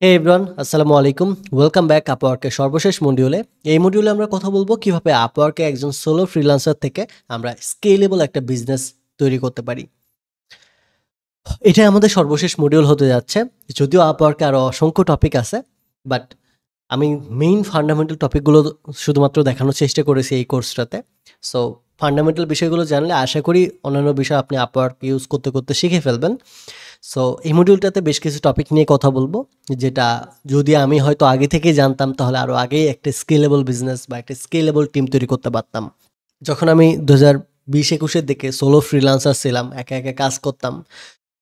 হে everyone, আসসালামু আলাইকুম। Welcome back আপওয়ার্কের সর্বশেষ মডিউলে। এই মডিউলে আমরা কথা বলবো কিভাবে আপওয়ার্কে একজন সোলো ফ্রিল্যান্সার থেকে আমরা স্কেলেবল একটা বিজনেস তৈরি করতে পারি। এটাই আমাদের সর্বশেষ মডিউল হতে যাচ্ছে। যদিও আপওয়ার্কে আরও অসংখ্য টপিক আছে, বাট আমি মেইন ফান্ডামেন্টাল টপিকগুলো শুধুমাত্র দেখানোর চেষ্টা করেছি এই কোর্সটাতে। সো ফান্ডামেন্টাল বিষয়গুলো জানলে আশা করি অন্যান্য বিষয় আপনি আপওয়ার্ক ইউজ করতে করতে শিখে ফেলবেন। সো এই মডিউলটাতে বেশ কিছু টপিক নিয়ে কথা বলবো, যেটা যদি আমি হয়তো আগে থেকেই জানতাম তাহলে আরও আগেই একটা স্কেলেবল বিজনেস বা একটা স্কেলেবল টিম তৈরি করতে পারতাম। যখন আমি 2020-21-এর দিকে সোলো ফ্রিল্যান্সার ছিলাম, একা একা কাজ করতাম,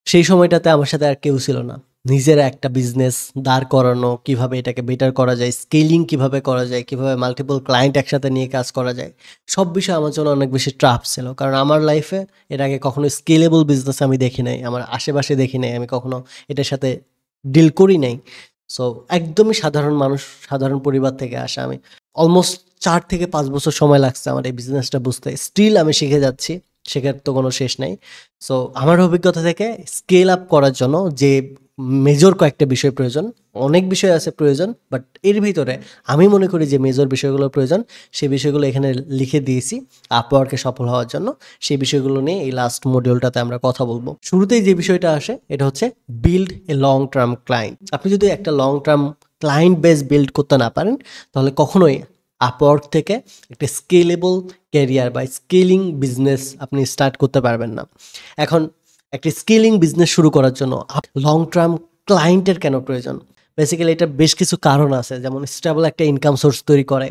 সেই সময়টাতে আমার সাথে আর কেউ ছিল না। নিজের একটা বিজনেস দাঁড় করানো, কিভাবে এটাকে বেটার করা যায়, স্কেলিং কিভাবে করা যায়, কিভাবে মাল্টিপল ক্লায়েন্ট একসাথে নিয়ে কাজ করা যায়, সব বিষয় আমার জন্য অনেক বেশি ট্রাফ ছিল। কারণ আমার লাইফে এর আগে কখনো স্কেলেবল বিজনেস আমি দেখি নাই, আমার আশেপাশে দেখি নাই, আমি কখনো এটার সাথে ডিল করি নাই। সো একদমই সাধারণ মানুষ, সাধারণ পরিবার থেকে আসা আমি। অলমোস্ট 4 থেকে 5 বছর সময় লাগছে আমার এই বিজনেসটা বুঝতে। স্টিল আমি শিখে যাচ্ছি, শেখার তো কোনো শেষ নাই। সো আমার অভিজ্ঞতা থেকে স্কেল আপ করার জন্য যে মেজর কয়েকটা বিষয় প্রয়োজন, অনেক বিষয় আছে প্রয়োজন, বাট এর ভিতরে আমি মনে করি যে মেজর বিষয়গুলো প্রয়োজন, সেই বিষয়গুলো এখানে লিখে দিয়েছি আপওয়ার্কে সফল হওয়ার জন্য। সেই বিষয়গুলো নিয়ে এই লাস্ট মডিউলটাতে আমরা কথা বলবো। শুরুতেই যে বিষয়টা আসে এটা হচ্ছে build a long term client. আপনি যদি একটা long term client base build করতে না পারেন তাহলে কখনোই আপওয়ার্ক থেকে একটা স্কেলেবল ক্যারিয়ার বা স্কেলিং বিজনেস আপনি স্টার্ট করতে পারবেন না। এখন একটা স্কেলিং বিজনেস শুরু করার জন্য লং টার্ম ক্লায়েন্টের কেন প্রয়োজন? বেসিক্যালি এটা বেশ কিছু কারণ আছে, যেমন স্টেবল একটা ইনকাম সোর্স তৈরি করে,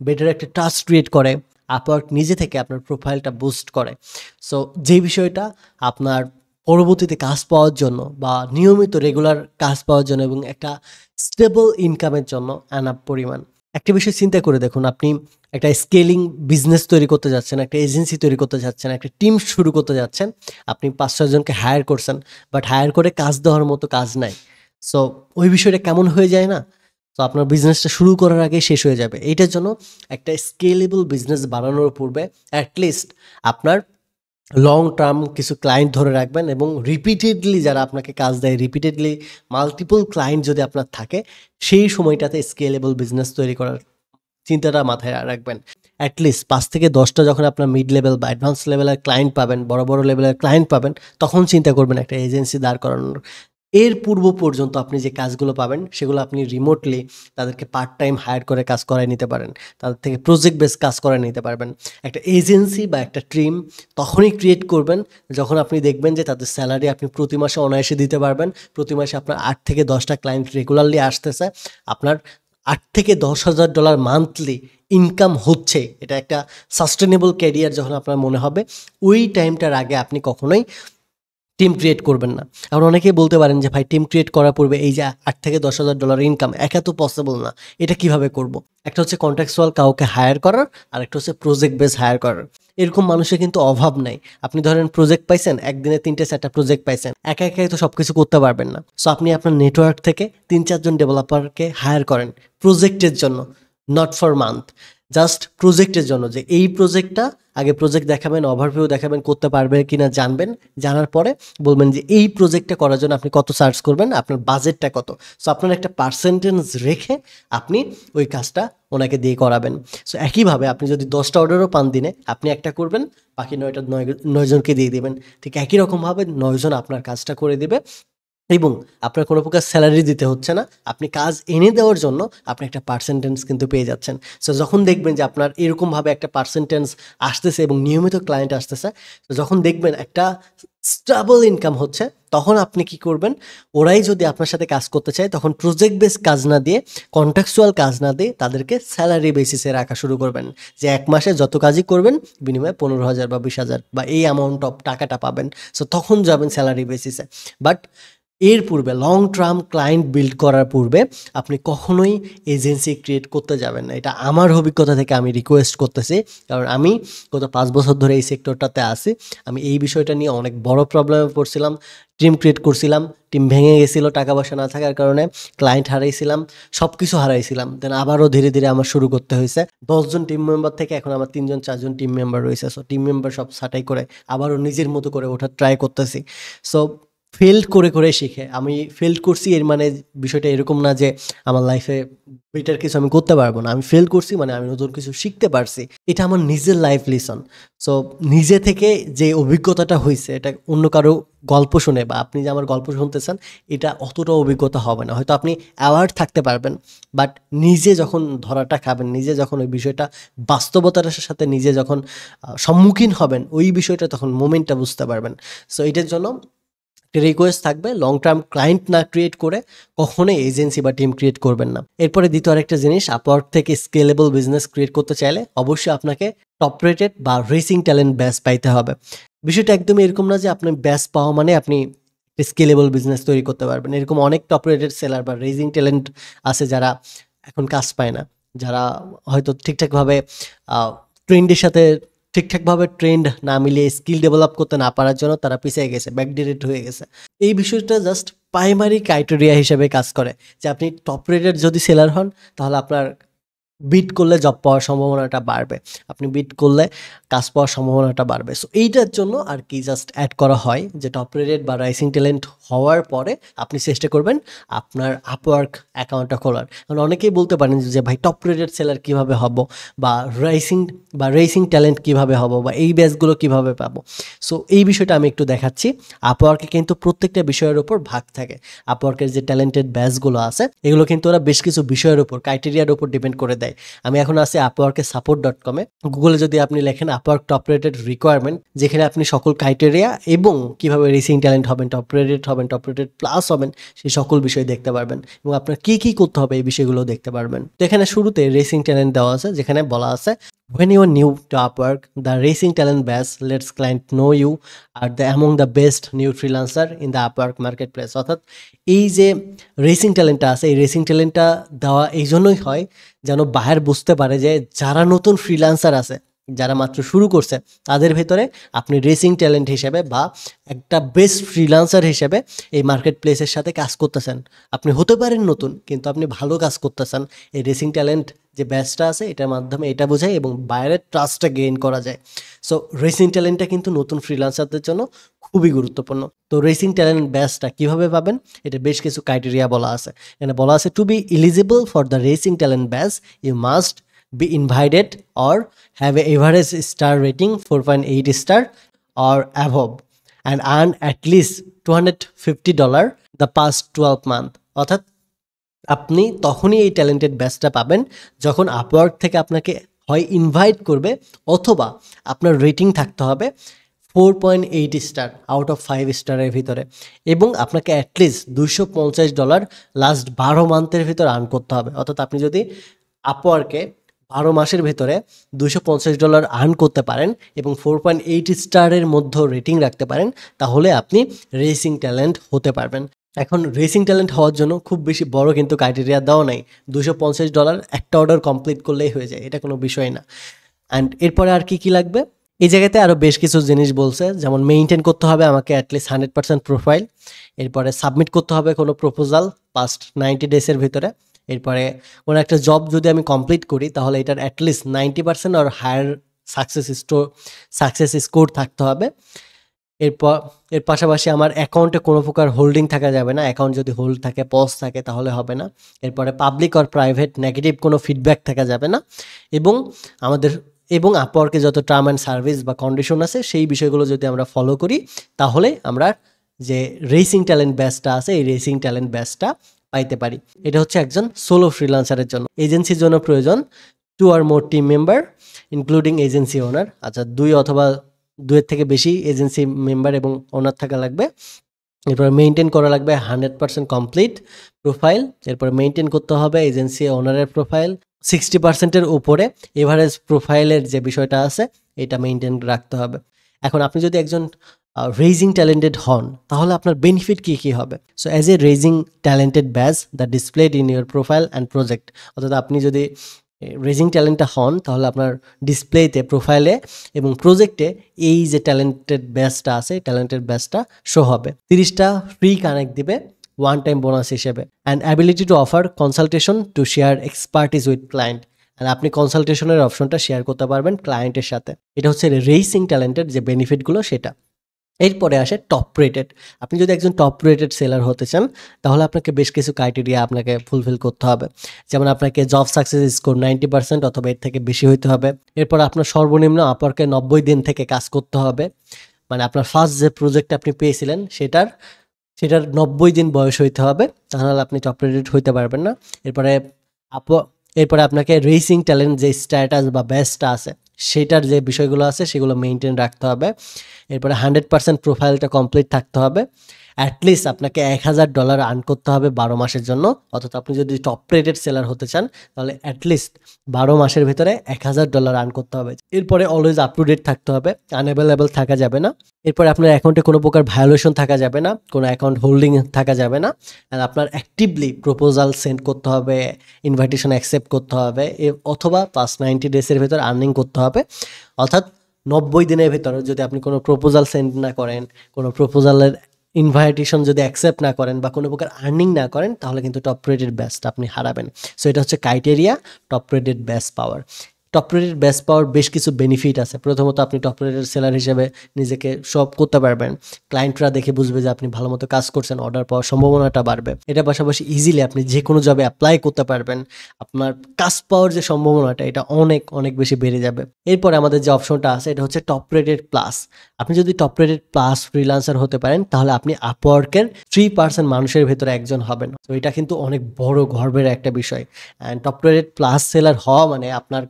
বেটার একটা ট্রাস্ট ক্রিয়েট করে, আপওয়ার্ক নিজে থেকে আপনার প্রোফাইলটা বুস্ট করে। সো যে বিষয়টা আপনার পরবর্তীতে কাজ পাওয়ার জন্য বা নিয়মিত রেগুলার কাজ পাওয়ার জন্য এবং একটা স্টেবল ইনকামের জন্য অ্যানাপ পরিমাণ। একটা বিষয় চিন্তা করে দেখুন, আপনি একটা স্কেলিং বিজনেস তৈরি করতে যাচ্ছেন, একটা এজেন্সি তৈরি করতে যাচ্ছেন, একটা টিম শুরু করতে যাচ্ছেন, আপনি 5-6 জনকে হায়ার করছেন, বাট হায়ার করে কাজ দেওয়ার মতো কাজ নাই। সো ওই বিষয়টা কেমন হয়ে যায় না? তো আপনার বিজনেসটা শুরু করার আগে শেষ হয়ে যাবে। এইটার জন্য একটা স্কেলেবল বিজনেস বানানোর পূর্বে অ্যাটলিস্ট আপনার লং টার্ম কিছু ক্লায়েন্ট ধরে রাখবেন এবং রিপিটেডলি যারা আপনাকে কাজ দেয়, রিপিটেডলি মাল্টিপল ক্লায়েন্ট যদি আপনার থাকে, সেই সময়টাতে স্কেলেবল বিজনেস তৈরি করার চিন্তাটা মাথায় রাখবেন। অ্যাটলিস্ট 5 থেকে 10টা যখন আপনার মিড লেভেল বা অ্যাডভান্স লেভেলের ক্লায়েন্ট পাবেন, বড় বড় লেভেলের ক্লায়েন্ট পাবেন, তখন চিন্তা করবেন একটা এজেন্সি দাঁড় করানোর। এর পূর্ব পর্যন্ত আপনি যে কাজগুলো পাবেন সেগুলো আপনি রিমোটলি তাদেরকে পার্ট টাইম হায়ার করে কাজ করায় নিতে পারেন, তাদের থেকে প্রজেক্ট বেস কাজ করায় নিতে পারবেন। একটা এজেন্সি বা একটা টিম তখনই ক্রিয়েট করবেন যখন আপনি দেখবেন যে তাদের স্যালারি আপনি প্রতি মাসে অনায়াসে দিতে পারবেন। প্রতি মাসে আপনার 8 থেকে 10টা ক্লায়েন্ট রেগুলারলি আসতেছে, আপনার $8,000 থেকে $10,000 মান্থলি ইনকাম হচ্ছে। এটা একটা সাস্টেনেবল ক্যারিয়ার যখন আপনার মনে হবে, ওই টাইমটার আগে আপনি কখনোই টিম ক্রিয়েট করবেন না। এখন অনেকেই বলতে পারেন যে ভাই, টিম ক্রিয়েট করার পূর্বে এই যে $8,000 থেকে $10,000 ইনকাম একা তো পসিবল না, এটা কিভাবে করব? একটা হচ্ছে কন্ট্রাকচুয়াল কাউকে হায়ার করার, আর একটা হচ্ছে প্রজেক্ট বেস হায়ার করার। এরকম মানুষের কিন্তু অভাব নাই। আপনি ধরেন প্রজেক্ট পাইছেন, একদিনে 3-4টা প্রজেক্ট পাইছেন, একা একাই তো সব কিছু করতে পারবেন না। সো আপনি আপনার নেটওয়ার্ক থেকে 3-4 জন ডেভেলপারকে হায়ার করেন প্রজেক্টের জন্য, নট ফর মান্থ, জাস্ট প্রজেক্টের জন্য। যে এই প্রজেক্টটা আগে প্রজেক্ট দেখাবেন, ওভারভিউ দেখাবেন, করতে পারবে কিনা জানবেন, জানার পরে বলবেন যে এই প্রজেক্টটা করার জন্য আপনি কত চার্জ করবেন, আপনার বাজেটটা কত। সো আপনার একটা পার্সেন্টেজ রেখে আপনি ওই কাজটা ওনাকে দিয়ে করাবেন। সো একইভাবে আপনি যদি 10টা অর্ডারও পান দিনে, আপনি একটা করবেন, বাকি 9জনকে দিয়ে দেবেন। ঠিক একই রকমভাবে 9জন আপনার কাজটা করে দেবে এবং আপনার কোনো প্রকার স্যালারি দিতে হচ্ছে না। আপনি কাজ এনে দেওয়ার জন্য আপনি একটা পার্সেন্টেজ কিন্তু পেয়ে যাচ্ছেন। সো যখন দেখবেন যে আপনার এরকমভাবে একটা পার্সেন্টেজ আসতেছে এবং নিয়মিত ক্লায়েন্ট আসতেছে, তো যখন দেখবেন একটা স্টেবল ইনকাম হচ্ছে, তখন আপনি কি করবেন? ওরাই যদি আপনার সাথে কাজ করতে চায়, তখন প্রজেক্ট বেস কাজ না দিয়ে, কন্ট্রাকচুয়াল কাজ না দিয়ে তাদেরকে স্যালারি বেসিসে রাখা শুরু করবেন। যে 1 মাসে যত কাজই করবেন বিনিময়ে 15,000 বা 20,000 বা এই অ্যামাউন্ট অফ টাকাটা পাবেন। সো তখন যাবেন স্যালারি বেসিসে। বাট এর পূর্বে লং টার্ম ক্লায়েন্ট বিল্ড করার পূর্বে আপনি কখনোই এজেন্সি ক্রিয়েট করতে যাবেন না। এটা আমার অভিজ্ঞতা থেকে আমি রিকোয়েস্ট করতেছি, কারণ আমি গত 5 বছর ধরে এই সেক্টরটাতে আছি। আমি এই বিষয়টা নিয়ে অনেক বড় প্রবলেমে পড়ছিলাম। টিম ক্রিয়েট করছিলাম, টিম ভেঙে গেছিলো টাকা পয়সা না থাকার কারণে, ক্লায়েন্ট হারাইছিলাম, সব কিছু হারাইছিলাম। দেন আবারও ধীরে ধীরে আমার শুরু করতে হয়েছে। 10জন টিম মেম্বার থেকে এখন আমার 3-4জন টিম মেম্বার রয়েছে। সো টিম মেম্বার সব ছাঁটাই করে আবারও নিজের মতো করে ওঠার ট্রাই করতেছি। সো ফেল্ড করে করে শিখে। আমি ফেল্ড করছি এর মানে বিষয়টা এরকম না যে আমার লাইফে বেটার কিছু আমি করতে পারবো না। আমি ফেল করছি মানে আমি নতুন কিছু শিখতে পারছি। এটা আমার নিজের লাইফ লিসন। সো নিজে থেকে যে অভিজ্ঞতাটা হইছে এটা অন্য কারো গল্প শুনে বা আপনি যে আমার গল্প শুনতেছেন এটা অতটা অভিজ্ঞতা হবে না। হয়তো আপনি অ্যাওয়ার্ড থাকতে পারবেন, বাট নিজে যখন ধরাটা খাবেন, নিজে যখন ওই বিষয়টা বাস্তবতার সাথে নিজে যখন সম্মুখীন হবেন ওই বিষয়টা তখন মোমেন্টটা বুঝতে পারবেন। সো এটার জন্য রিকোয়েস্ট থাকবে লং টার্ম ক্লায়েন্ট না ক্রিয়েট করে কখনোই এজেন্সি বা টিম ক্রিয়েট করবেন না। এরপরে দ্বিতীয় আরেকটা জিনিস, আপওয়ার্ক থেকে স্কেলেবল বিজনেস ক্রিয়েট করতে চাইলে অবশ্যই আপনাকে টপ রেটেড বা রেসিং ট্যালেন্ট ব্যাচ পাইতে হবে। বিষয়টা একদমই এরকম না যে আপনি ব্যাচ পাওয়া মানে আপনি স্কেলেবল বিজনেস তৈরি করতে পারবেন। এরকম অনেক টপ রেটেড সেলার বা রেজিং ট্যালেন্ট আছে যারা এখন কাজ পায় না, যারা হয়তো ঠিকঠাকভাবে ট্রেন্ডের সাথে ঠিকঠাকভাবে ট্রেন্ড না মিলিয়ে স্কিল ডেভেলপ করতে না পারার জন্য তারা পিছিয়ে গেছে, ব্যাকডেটেড হয়ে গেছে। এই বিষয়টা জাস্ট প্রাইমারি ক্রাইটেরিয়া হিসেবে কাজ করে যে আপনি টপ রেটেড যদি সেলার হন তাহলে আপনার বিট করলে জব পাওয়ার সম্ভাবনাটা বাড়বে, আপনি বিট করলে কাজ পাওয়ার সম্ভাবনাটা বাড়বে। সো এইটার জন্য আর কি জাস্ট অ্যাড করা হয় যে টপ রেটেড বা রাইসিং ট্যালেন্ট হওয়ার পরে আপনি চেষ্টা করবেন আপনার আপওয়ার্ক অ্যাকাউন্টটা খোলার। কারণ অনেকেই বলতে পারেন যে ভাই টপ রেটেড সেলার কীভাবে হব, বা রেসিং ট্যালেন্ট কীভাবে হব, বা এই ব্যাচগুলো কীভাবে পাবো। সো এই বিষয়টা আমি একটু দেখাচ্ছি। আপওয়ার্কে কিন্তু প্রত্যেকটা বিষয়ের উপর ভাগ থাকে। আপওয়ার্কের যে ট্যালেন্টেড ব্যাচগুলো আছে এগুলো কিন্তু ওরা বেশ কিছু বিষয়ের উপর ক্রাইটেরিয়ার উপর ডিপেন্ড করে দেয়। আমি এখন আছি আপওয়ার্কের support.com-এ। গুগলে যদি আপনি লেখেন আপওয়ার্ক টপ রেটেড রিকোয়ারমেন্ট, যেখানে আপনি সকল ক্রাইটেরিয়া এবং কিভাবে রেসিং ট্যালেন্ট হবেন, টপ রেটেড হবেন, টপ রেটেড প্লাস হবেন, সেই সকল বিষয় দেখতে পারবেন এবং আপনার কি কি করতে হবে এই বিষয়গুলো দেখতে পারবেন। তো এখানে শুরুতে রেসিং ট্যালেন্ট দেওয়া আছে, যেখানে বলা আছে when you are new to Upwork, the racing talent batch lets client know you are among the best new freelancer in the Upwork marketplace। অর্থাৎ এই যে রেসিং ট্যালেন্টটা আছে এই রেসিং ট্যালেন্টটা দেওয়া এই জন্যই হয় যেন বায়ার বুঝতে পারে যে যারা নতুন ফ্রিল্যান্সার আছে, যারা মাত্র শুরু করছে, তাদের ভেতরে আপনি রেসিং ট্যালেন্ট হিসেবে বা একটা বেস্ট ফ্রিল্যান্সার হিসেবে এই মার্কেট প্লেসের সাথে কাজ করতেছেন। আপনি হতে পারেন নতুন, কিন্তু আপনি ভালো কাজ করতেছেন। এই রেসিং ট্যালেন্ট যে ব্যাচটা আছে এটার মাধ্যমে এটা বোঝায় এবং বাইরের ট্রাস্টটা গেইন করা যায়। সো রেসিং ট্যালেন্টটা কিন্তু নতুন ফ্রিল্যান্সারদের জন্য খুবই গুরুত্বপূর্ণ। তো রেসিং ট্যালেন্ট ব্যাচটা কীভাবে পাবেন, এটা বেশ কিছু ক্রাইটেরিয়া বলা আছে। এখানে বলা আছে to be eligible for the rising talent batch you must be invited or have a average star rating 4.8 star or above and earn at least $250 the past 12 month। অর্থাৎ আপনি তখনই এই ট্যালেন্টেড ব্যাচটা পাবেন যখন আপওয়ার্ক থেকে আপনাকে হয় ইনভাইট করবে অথবা আপনার রেটিং থাকতে হবে 4.8 স্টার আউট অফ 5 স্টারের ভিতরে, এবং আপনাকে অ্যাটলিস্ট $250 লাস্ট 12 মান্থের ভিতরে আর্ন করতে হবে। অর্থাৎ আপনি যদি আপওয়ার্কে 12 মাসের ভেতরে $250 আর্ন করতে পারেন এবং 4.8 স্টারের মধ্যে রেটিং রাখতে পারেন, তাহলে আপনি রেসিং ট্যালেন্ট হতে পারবেন। এখন রেসিং ট্যালেন্ট হওয়ার জন্য খুব বেশি বড় কিন্তু ক্রাইটেরিয়া দেওয়া নাই। $250 একটা অর্ডার কমপ্লিট করলেই হয়ে যায়, এটা কোনো বিষয় না। অ্যান্ড এরপরে আর কি কি লাগবে, এই জায়গাতে আরও বেশ কিছু জিনিস বলছে, যেমন মেইনটেন করতে হবে আমাকে অ্যাটলিস্ট 100% প্রোফাইল। এরপরে সাবমিট করতে হবে কোনো প্রপোজাল পাস্ট 90 ডেজের ভিতরে। এরপরে কোনো একটা জব যদি আমি কমপ্লিট করি তাহলে এটার অ্যাটলিস্ট 90% আর হায়ার সাকসেস স্কোর থাকতে হবে। এর পাশাপাশি আমার অ্যাকাউন্টে কোনো প্রকার হোল্ডিং থাকা যাবে না। অ্যাকাউন্ট যদি হোল্ড থাকে, পজ থাকে, তাহলে হবে না। এরপরে পাবলিক আর প্রাইভেট নেগেটিভ কোনো ফিডব্যাক থাকা যাবে না। এবং আপওয়ার্কে যত টার্ম অ্যান্ড সার্ভিস বা কন্ডিশন আছে সেই বিষয়গুলো যদি আমরা ফলো করি তাহলে আমরা যে রেসিং ট্যালেন্ট ব্যাচটা আছে এই রেসিং ট্যালেন্ট ব্যাচটা পাইতে পারি। এটা হচ্ছে একজন সোলো ফ্রিল্যান্সারের জন্য। এজেন্সির জন্য প্রয়োজন 2 or more team member including agency owner. আচ্ছা, 2 অথবা 2-এর থেকে বেশি এজেন্সি মেম্বার এবং ওনার থাকা লাগবে। এরপরে মেনটেন করা লাগবে 100% কমপ্লিট প্রোফাইল। এরপরে মেনটেন করতে হবে এজেন্সি ওনারের প্রোফাইল 60%-এর উপরে। এভারেজ প্রোফাইলের যে বিষয়টা আছে এটা মেনটেন রাখতে হবে। এখন আপনি যদি একজন রেজিং ট্যালেন্টেড হন তাহলে আপনার বেনিফিট কী কী হবে। So as a raising talented batch the displayed in your profile and project, অর্থাৎ আপনি যদি রেজিং ট্যালেন্টটা হন তাহলে আপনার ডিসপ্লেতে, প্রোফাইলে এবং প্রজেক্টে এই যে ট্যালেন্টেড ব্যাচটা আছে ট্যালেন্টেড ব্যাচটা শো হবে। 30টা ফ্রি কানেক্ট দিবে ওয়ান টাইম বোনাস হিসেবে। And ability to offer consultation to share expertise with client, আর আপনি কনসালটেশনের অপশনটা শেয়ার করতে পারবেন ক্লায়েন্টের সাথে। এটা হচ্ছে রেসিং ট্যালেন্টের যে বেনিফিটগুলো সেটা। এরপরে আসে টপ রেটেড। আপনি যদি একজন টপ রেটেড সেলার হতে চান, তাহলে আপনাকে বেশ কিছু ক্রাইটেরিয়া আপনাকে ফুলফিল করতে হবে। যেমন আপনাকে জব সাকসেস স্কোর 90% অথবা এর থেকে বেশি হইতে হবে। এরপর আপনার সর্বনিম্ন আপওয়ার্কে 90 দিন থেকে কাজ করতে হবে। মানে আপনার ফার্স্ট যে প্রজেক্ট আপনি পেয়েছিলেন সেটার 90 দিন বয়স হইতে হবে, তাহলে আপনি টপ রেটেড হইতে পারবেন না। এরপরে আপ এরপরে আপনাকে রেসিং ট্যালেন্ট যে স্ট্যাটাস বা বেস্টটা আছে, সেটার যে বিষয়গুলো আছে সেগুলো মেনটেন রাখতে হবে। এরপরে 100% প্রোফাইলটা কমপ্লিট থাকতে হবে। অ্যাটলিস্ট আপনাকে $1000 আর্ন করতে হবে 12 মাসের জন্য। অর্থাৎ আপনি যদি টপ রেটেড সেলার হতে চান, তাহলে অ্যাটলিস্ট 12 মাসের ভিতরে $1000 আর্ন করতে হবে। এরপরে অলওয়েজ আপ টু ডেট থাকতে হবে, আনঅ্যাভেলেবল থাকা যাবে না। এরপরে আপনার অ্যাকাউন্টে কোনো প্রকার ভায়োলেশন থাকা যাবে না, কোনো অ্যাকাউন্ট হোল্ডিং থাকা যাবে না। আর আপনার অ্যাক্টিভলি প্রপোজাল সেন্ড করতে হবে, ইনভাইটেশন অ্যাকসেপ্ট করতে হবে, অথবা পাস্ট 90 ডেজের ভেতর আর্নিং করতে হবে। অর্থাৎ 90 দিনের ভেতরে যদি আপনি কোনো প্রপোজাল সেন্ড না করেন, কোনো প্রপোজালের ইনভাইটেশন যদি অ্যাকসেপ্ট না করেন বা কোনো প্রকার আর্নিং না করেন, তাহলে কিন্তু টপ রেটেড ব্যাচ আপনি হারাবেন। সো এটা হচ্ছে ক্রাইটেরিয়া টপ রেটেড ব্যাচ পাওয়ার। টপ রেটেড ব্যাচ পাওয়ার বেশ কিছু বেনিফিট আছে। প্রথমত, আপনি টপ রেটেড সেলার হিসেবে নিজেকে শপ করতে পারবেন। ক্লায়েন্টরা দেখে বুঝবে যে আপনি ভালো মতো কাজ করছেন, অর্ডার পাওয়ার সম্ভাবনাটা বাড়বে। এটা পাশাপাশি ইজিলি আপনি যে কোনো জবে অ্যাপ্লাই করতে পারবেন। আপনার কাজ পাওয়ার যে সম্ভাবনাটা, এটা অনেক অনেক বেশি বেড়ে যাবে। এরপরে আমাদের যে অপশনটা আছে, এটা হচ্ছে টপ রেটেড প্লাস। আপনি যদি টপ রেটেড প্লাস ফ্রিল্যান্সার হতে পারেন, তাহলে আপনি আপওয়ার্কের 3% মানুষের ভেতরে একজন হবেন। তো এটা কিন্তু অনেক বড় গর্বের একটা বিষয়। And top rated plus seller হওয়া মানে আপনার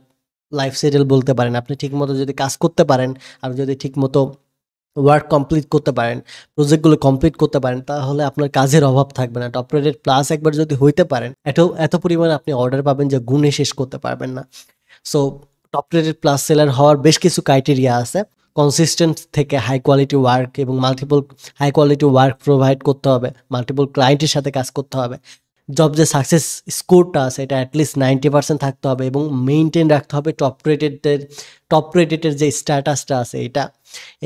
লাইফ সেটেল বলতে পারেন। আপনি ঠিকমতো যদি কাজ করতে পারেন, আর যদি ঠিকমতো ওয়ার্ক কমপ্লিট করতে পারেন, প্রজেক্টগুলো কমপ্লিট করতে পারেন, তাহলে আপনার কাজের অভাব থাকবে না। টপ রেটেড প্লাস একবার যদি হইতে পারেন, এত পরিমাণে আপনি অর্ডার পাবেন যে গুণে শেষ করতে পারবেন না। So top rated plus seller হওয়ার বেশ কিছু ক্রাইটেরিয়া আছে। কনসিস্টেন্ট থেকে হাই কোয়ালিটি ওয়ার্ক এবং multiple high quality work provide করতে হবে, মাল্টিপল ক্লায়েন্টের সাথে কাজ করতে হবে। জব যে সাকসেস স্কোরটা আছে, এটা অ্যাটলিস্ট 90% থাকতে হবে এবং মেইনটেইন রাখতে হবে টপ রেটেডের যে স্ট্যাটাসটা আছে এটা।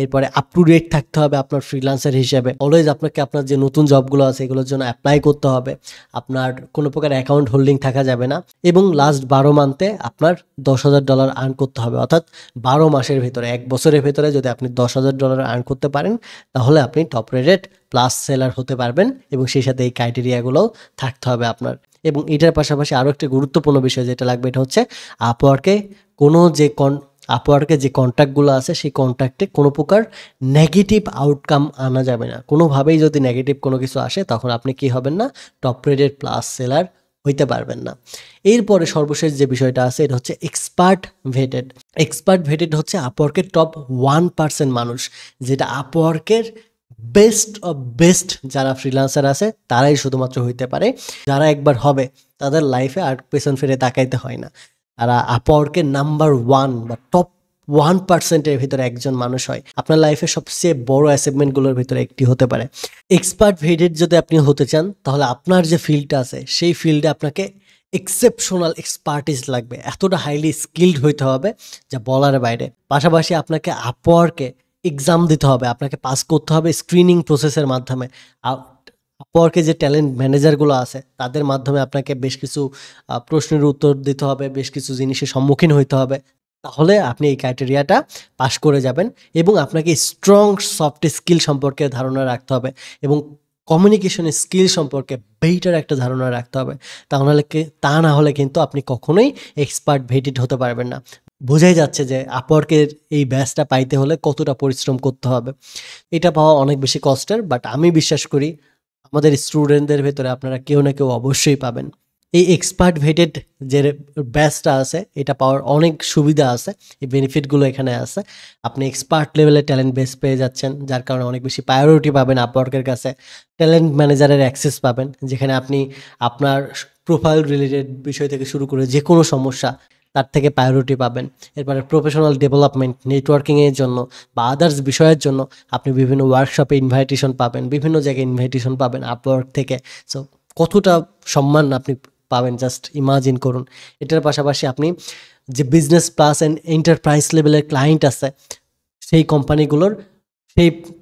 এরপরে আপ টু ডেট থাকতে হবে আপনার ফ্রিল্যান্সার হিসেবে। অলওয়েজ আপনাকে আপনার যে নতুন জবগুলো আছে এগুলোর জন্য অ্যাপ্লাই করতে হবে। আপনার কোনো প্রকার অ্যাকাউন্ট হোল্ডিং থাকা যাবে না। এবং লাস্ট 12 মান্থে আপনার $10,000 আর্ন করতে হবে। অর্থাৎ 12 মাসের ভিতরে, 1 বছরের ভেতরে যদি আপনি $10,000 আর্ন করতে পারেন, তাহলে আপনি টপ রেটেড প্লাস সেলার হতে পারবেন। এবং সেই সাথে এই ক্রাইটেরিয়াগুলোও থাকতে হবে আপনার। এবং এটার পাশাপাশি আরও একটি গুরুত্বপূর্ণ বিষয় যেটা লাগবে, এটা হচ্ছে আপওয়ার্কে আপওয়ার্কে যে কন্ট্রাক্টগুলো আছে, সেই কন্ট্রাক্টে কোনো প্রকার নেগেটিভ আউটকাম আনা যাবে না। কোনোভাবেই যদি নেগেটিভ কোনো কিছু আসে, তখন আপনি কি হবেন না, টপ রেটেড প্লাস সেলার হইতে পারবেন না। এরপরে সর্বশেষ যে বিষয়টা আছে, এটা হচ্ছে এক্সপার্ট ভেটেড। এক্সপার্ট ভেটেড হচ্ছে আপওয়ার্কের টপ 1% মানুষ, যেটা আপওয়ার্কের বেস্ট অফ বেস্ট যারা ফ্রিল্যান্সার আছে তারাই শুধুমাত্র হইতে পারে। যারা একবার হবে, তাদের লাইফে আর পেছন ফিরে তাকাইতে হয় না। তারা আপওয়ার্কের নাম্বার 1 বা টপ 1%-এর ভিতরে একজন মানুষ হয়। আপনার লাইফে সবচেয়ে বড় অ্যাচিভমেন্টগুলোর ভিতরে একটি হতে পারে। এক্সপার্ট ভেটেড যদি আপনি হতে চান, তাহলে আপনার যে ফিল্ডটা আছে, সেই ফিল্ডে আপনাকে এক্সেপশনাল এক্সপার্টিস লাগবে। এতটা হাইলি স্কিলড হইতে হবে যা বলার বাইরে। পাশাপাশি আপনাকে আপওয়ার্কে এক্সাম দিতে হবে, আপনাকে পাস করতে হবে স্ক্রিনিং প্রসেসের মাধ্যমে। আপওয়ার্কে যে ট্যালেন্ট ম্যানেজারগুলো আছে, তাদের মাধ্যমে আপনাকে বেশ কিছু প্রশ্নের উত্তর দিতে হবে, বেশ কিছু জিনিসের সম্মুখীন হইতে হবে। তাহলে আপনি এই ক্রাইটেরিয়াটা পাস করে যাবেন। এবং আপনাকে স্ট্রং সফট স্কিল সম্পর্কে ধারণা রাখতে হবে এবং কমিউনিকেশন স্কিল সম্পর্কে বেটার একটা ধারণা রাখতে হবে। তা না হলে কিন্তু আপনি কখনোই এক্সপার্ট ভেটেড হতে পারবেন না। বোঝাই যাচ্ছে যে আপওয়ার্কের এই ব্যাচটা পাইতে হলে কতটা পরিশ্রম করতে হবে। এটা পাওয়া অনেক বেশি কষ্টের, বাট আমি বিশ্বাস করি আমাদের স্টুডেন্টদের ভেতরে আপনারা কেউ না কেউ অবশ্যই পাবেন। এই এক্সপার্ট ভেটেড যে ব্যাচটা আছে, এটা পাওয়ার অনেক সুবিধা আছে, এই বেনিফিটগুলো এখানে আছে। আপনি এক্সপার্ট লেভেলের ট্যালেন্ট বেস পেয়ে যাচ্ছেন, যার কারণে অনেক বেশি প্রায়োরিটি পাবেন আপওয়ার্কের কাছে। ট্যালেন্ট ম্যানেজারের অ্যাক্সেস পাবেন, যেখানে আপনি আপনার প্রোফাইল রিলেটেড বিষয় থেকে শুরু করে যে কোনো সমস্যা, তার থেকে প্রায়োরিটি পাবেন। এরপরে প্রফেশনাল ডেভেলপমেন্ট, নেটওয়ার্কিংয়ের জন্য বা আদার্স বিষয়ের জন্য আপনি বিভিন্ন ওয়ার্কশপে ইনভাইটেশন পাবেন, বিভিন্ন জায়গায় ইনভাইটেশন পাবেন আপওয়ার্ক থেকে। সো কতটা সম্মান আপনি পাবেন, জাস্ট ইমাজিন করুন। এটার পাশাপাশি আপনি যে বিজনেস প্লাস অ্যান্ড এন্টারপ্রাইজ লেভেলের ক্লায়েন্ট আছে, সেই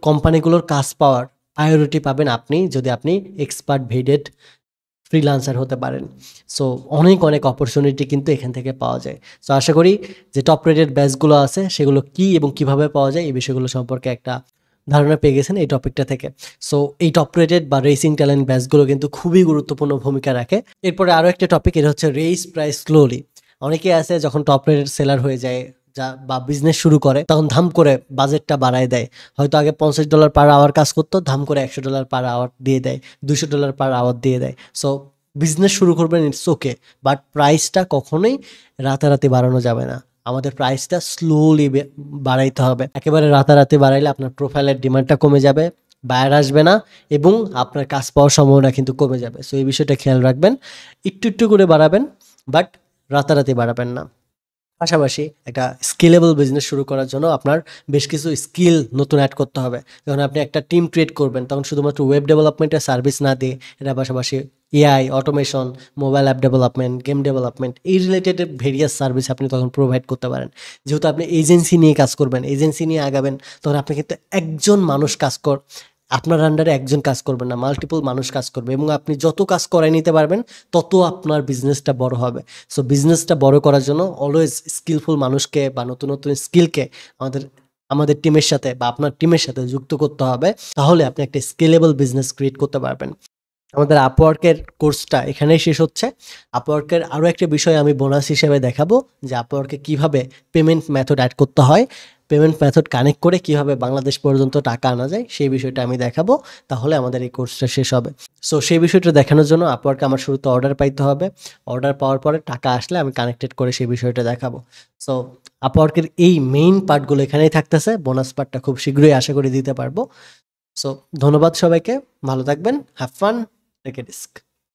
কোম্পানিগুলোর কাজ পাওয়ার প্রায়োরিটি পাবেন আপনি, যদি আপনি এক্সপার্ট ভেটেড ফ্রিল্যান্সার হতে পারেন। সো অনেক অনেক অপরচুনিটি কিন্তু এখান থেকে পাওয়া যায়। সো আশা করি যে টপ রেটেড ব্যাচগুলো আছে, সেগুলো কী এবং কিভাবে পাওয়া যায়, এই বিষয়গুলো সম্পর্কে একটা ধারণা পেয়ে গেছেন এই টপিকটা থেকে। সো এই টপ রেটেড বা রেসিং ট্যালেন্ট ব্যাচগুলো কিন্তু খুবই গুরুত্বপূর্ণ ভূমিকা রাখে। এরপরে আরও একটা টপিক, এটা হচ্ছে রেইজ প্রাইস স্লোলি। অনেকেই আছে যখন টপ রেটেড সেলার হয়ে যায় বা বিজনেস শুরু করে, তখন ধাম করে বাজেটটা বাড়ায় দেয়। হয়তো আগে $50 পার আওয়ার কাজ করতো, ধাম করে $100 পার আওয়ার দিয়ে দেয়, $200 পার আওয়ার দিয়ে দেয়। সো বিজনেস শুরু করবেন, ইটস ওকে, বাট প্রাইসটা কখনোই রাতারাতি বাড়ানো যাবে না। আমাদের প্রাইসটা স্লোলি বাড়াইতে হবে। একেবারে রাতারাতি বাড়াইলে আপনার প্রোফাইলের ডিমান্ডটা কমে যাবে, বায়ার আসবে না, এবং আপনার কাজ পাওয়ার সম্ভাবনা কিন্তু কমে যাবে। সো এই বিষয়টা খেয়াল রাখবেন, একটু একটু করে বাড়াবেন, বাট রাতারাতি বাড়াবেন না। পাশাপাশি একটা স্কেলেবল বিজনেস শুরু করার জন্য আপনার বেশ কিছু স্কিল নতুন অ্যাড করতে হবে। যখন আপনি একটা টিম ক্রিয়েট করবেন, তখন শুধুমাত্র ওয়েব ডেভেলপমেন্টের সার্ভিস না দিয়ে এটার পাশাপাশি AI, automation, mobile app development, game development, এই রিলেটেড ভেরিয়াস সার্ভিস আপনি তখন প্রোভাইড করতে পারেন। যেহেতু আপনি এজেন্সি নিয়ে কাজ করবেন, এজেন্সি নিয়ে আগাবেন, তখন আপনি কিন্তু একজন মানুষ আপনার আন্ডারে একজন কাজ করবেন না, মাল্টিপল মানুষ কাজ করবে, এবং আপনি যত কাজ করাই নিতে পারবেন তত আপনার বিজনেসটা বড় হবে। সো বিজনেসটা বড় করার জন্য অলওয়েজ স্কিলফুল মানুষকে বা নতুন নতুন স্কিলকে আমাদের টিমের সাথে বা আপনার টিমের সাথে যুক্ত করতে হবে। তাহলে আপনি একটা স্কেলেবল বিজনেস ক্রিয়েট করতে পারবেন। আমাদের আপওয়ার্কের কোর্সটা এখানেই শেষ হচ্ছে। আপওয়ার্কের আরও একটা বিষয় আমি বোনাস হিসেবে দেখাবো, যে আপওয়ার্কে কীভাবে পেমেন্ট মেথড অ্যাড করতে হয়, পেমেন্ট মেথড কানেক্ট করে কীভাবে বাংলাদেশ পর্যন্ত টাকা আনা যায়, সেই বিষয়টা আমি দেখাবো। তাহলে আমাদের এই কোর্সটা শেষ হবে। সো সেই বিষয়টা দেখানোর জন্য আপওয়ার্কে আমার শুরুতে অর্ডার পাইতে হবে। অর্ডার পাওয়ার পরে টাকা আসলে আমি কানেক্টেড করে সেই বিষয়টা দেখাবো। সো আপওয়ার্কের এই মেইন পার্টগুলো এখানেই থাকতেছে। বোনাস পার্টটা খুব শীঘ্রই আশা করি দিতে পারবো। সো ধন্যবাদ সবাইকে, ভালো থাকবেন, have fun, take a risk.